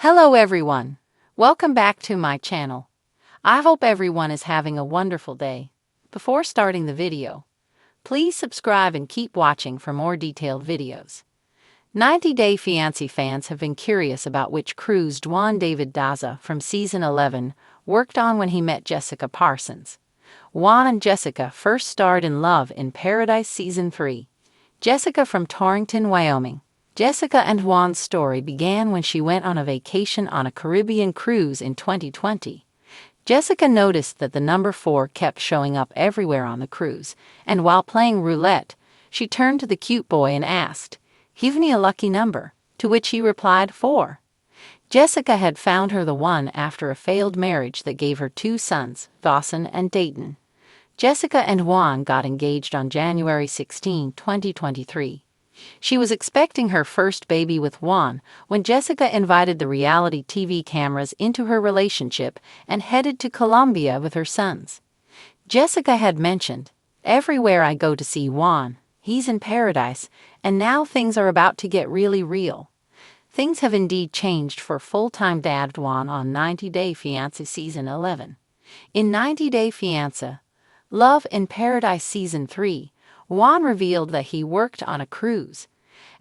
Hello everyone. Welcome back to my channel. I hope everyone is having a wonderful day. Before starting the video, please subscribe and keep watching for more detailed videos. 90 Day Fiancé fans have been curious about which cruise Juan Daza from season 11 worked on when he met Jessica Parsons. Juan and Jessica first starred in Love in Paradise season 3. Jessica from Torrington, Wyoming. Jessica and Juan's story began when she went on a vacation on a Caribbean cruise in 2020. Jessica noticed that the number 4 kept showing up everywhere on the cruise, and while playing roulette, she turned to the cute boy and asked, "Give me a lucky number," to which he replied 4. Jessica had found her the one after a failed marriage that gave her 2 sons, Daza and Dayton. Jessica and Juan got engaged on January 16, 2023. She was expecting her first baby with Juan when Jessica invited the reality TV cameras into her relationship and headed to Colombia with her sons. Jessica had mentioned, "Everywhere I go to see Juan, he's in paradise, and now things are about to get really real." Things have indeed changed for full-time dad Juan on 90 Day Fiancé season 11. In 90 Day Fiancé, Love in Paradise season 3, Juan revealed that he worked on a cruise.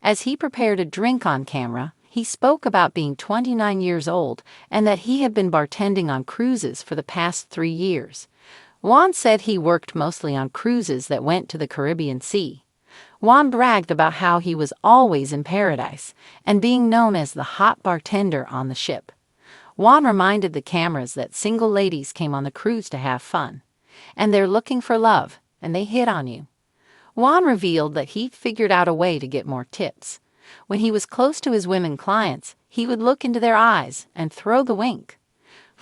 As he prepared a drink on camera, he spoke about being 29 years old and that he had been bartending on cruises for the past 3 years. Juan said he worked mostly on cruises that went to the Caribbean Sea. Juan bragged about how he was always in paradise and being known as the hot bartender on the ship. Juan reminded the cameras that single ladies came on the cruise to have fun, and they're looking for love, and they hit on you. Juan revealed that he figured out a way to get more tips. When he was close to his women clients, he would look into their eyes and throw the wink.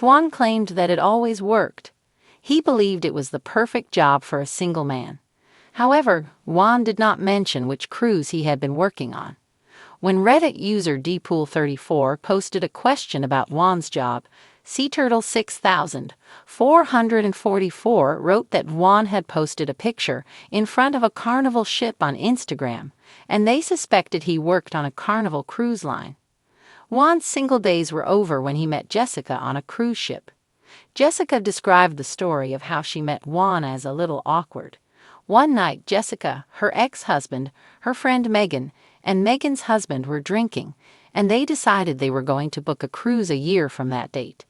Juan claimed that it always worked. He believed it was the perfect job for a single man. However, Juan did not mention which cruise he had been working on. When Reddit user dpool34 posted a question about Juan's job, SeaTurtle6444 wrote that Juan had posted a picture in front of a Carnival ship on Instagram, and they suspected he worked on a Carnival cruise line. Juan's single days were over when he met Jessica on a cruise ship. Jessica described the story of how she met Juan as a little awkward. One night, Jessica, her ex-husband, her friend Megan, and Megan's husband were drinking, and they decided they were going to book a cruise a year from that date.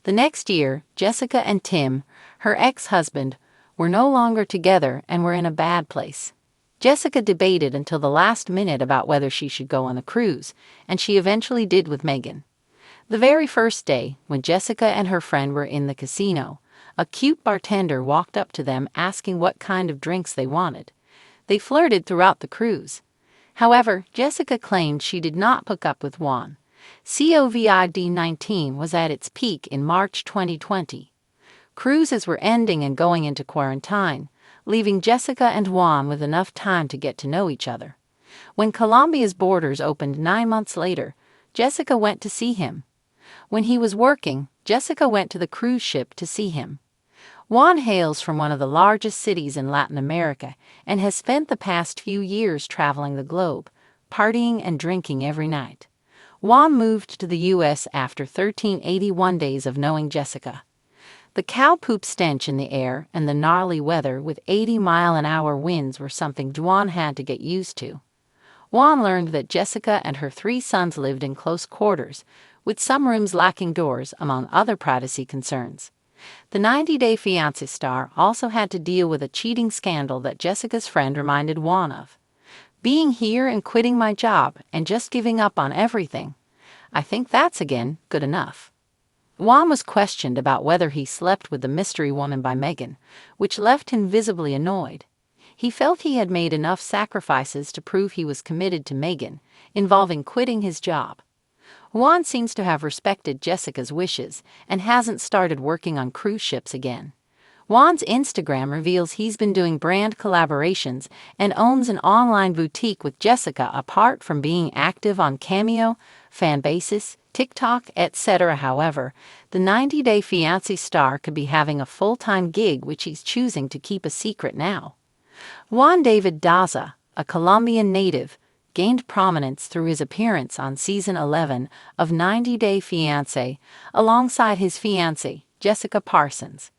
The next year, Jessica and Tim, her ex-husband, were no longer together and were in a bad place. Jessica debated until the last minute about whether she should go on the cruise, and she eventually did with Megan. The very first day, when Jessica and her friend were in the casino, a cute bartender walked up to them asking what kind of drinks they wanted. They flirted throughout the cruise. However, Jessica claimed she did not hook up with Juan. COVID-19 was at its peak in March 2020. Cruises were ending and going into quarantine, leaving Jessica and Juan with enough time to get to know each other. When Colombia's borders opened 9 months later, Jessica went to see him. When he was working, Jessica went to the cruise ship to see him. Juan hails from one of the largest cities in Latin America and has spent the past few years traveling the globe, partying and drinking every night. Juan moved to the U.S. after 1381 days of knowing Jessica. The cow poop stench in the air and the gnarly weather with 80-mile-an-hour winds were something Juan had to get used to. Juan learned that Jessica and her 3 sons lived in close quarters, with some rooms lacking doors, among other privacy concerns. The 90 Day Fiancé star also had to deal with a cheating scandal that Jessica's friend reminded Juan of. "Being here and quitting my job and just giving up on everything. I think that's again good enough." Juan was questioned about whether he slept with the mystery woman by Megan, which left him visibly annoyed. He felt he had made enough sacrifices to prove he was committed to Megan, involving quitting his job. Juan seems to have respected Jessica's wishes and hasn't started working on cruise ships again. Juan's Instagram reveals he's been doing brand collaborations and owns an online boutique with Jessica apart from being active on Cameo, Fanbasis, TikTok, etc. However, the 90 Day Fiancé star could be having a full-time gig which he's choosing to keep a secret now. Juan David Daza, a Colombian native, gained prominence through his appearance on season 11 of 90 Day Fiancé alongside his fiancée, Jessica Parsons.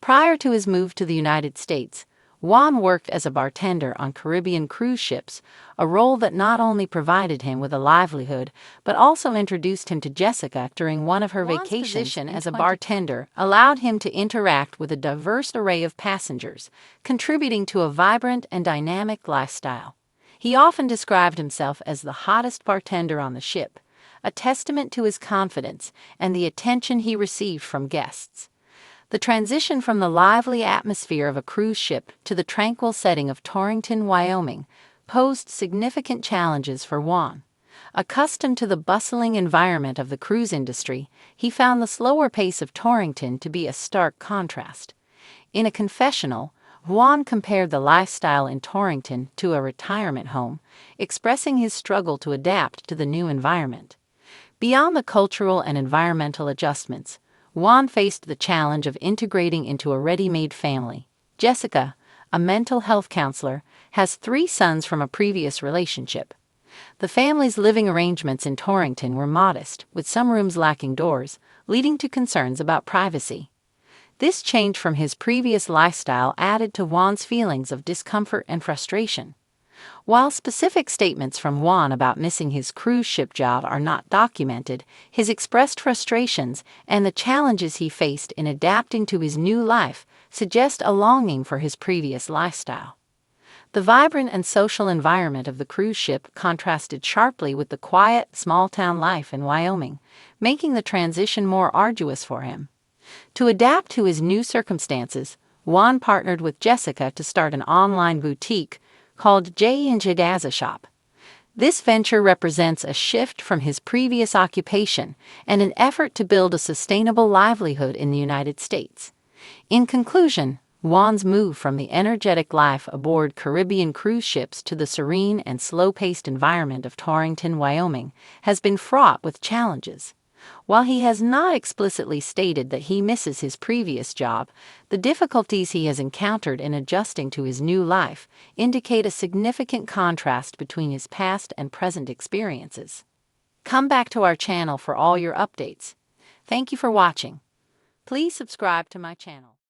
Prior to his move to the United States, Juan worked as a bartender on Caribbean cruise ships, a role that not only provided him with a livelihood but also introduced him to Jessica during one of her Juan's vacations. position As a bartender allowed him to interact with a diverse array of passengers, contributing to a vibrant and dynamic lifestyle. He often described himself as the hottest bartender on the ship, a testament to his confidence and the attention he received from guests. The transition from the lively atmosphere of a cruise ship to the tranquil setting of Torrington, Wyoming, posed significant challenges for Juan. Accustomed to the bustling environment of the cruise industry, he found the slower pace of Torrington to be a stark contrast. In a confessional, Juan compared the lifestyle in Torrington to a retirement home, expressing his struggle to adapt to the new environment. Beyond the cultural and environmental adjustments, Juan faced the challenge of integrating into a ready-made family. Jessica, a mental health counselor, has 3 sons from a previous relationship. The family's living arrangements in Torrington were modest, with some rooms lacking doors, leading to concerns about privacy. This change from his previous lifestyle added to Juan's feelings of discomfort and frustration. While specific statements from Juan about missing his cruise ship job are not documented, his expressed frustrations and the challenges he faced in adapting to his new life suggest a longing for his previous lifestyle. The vibrant and social environment of the cruise ship contrasted sharply with the quiet, small-town life in Wyoming, making the transition more arduous for him. To adapt to his new circumstances, Juan partnered with Jessica to start an online boutique called Daza Shop. This venture represents a shift from his previous occupation and an effort to build a sustainable livelihood in the United States. In conclusion, Juan's move from the energetic life aboard Caribbean cruise ships to the serene and slow-paced environment of Torrington, Wyoming, has been fraught with challenges. While he has not explicitly stated that he misses his previous job, the difficulties he has encountered in adjusting to his new life indicate a significant contrast between his past and present experiences. Come back to our channel for all your updates. Thank you for watching. Please subscribe to my channel.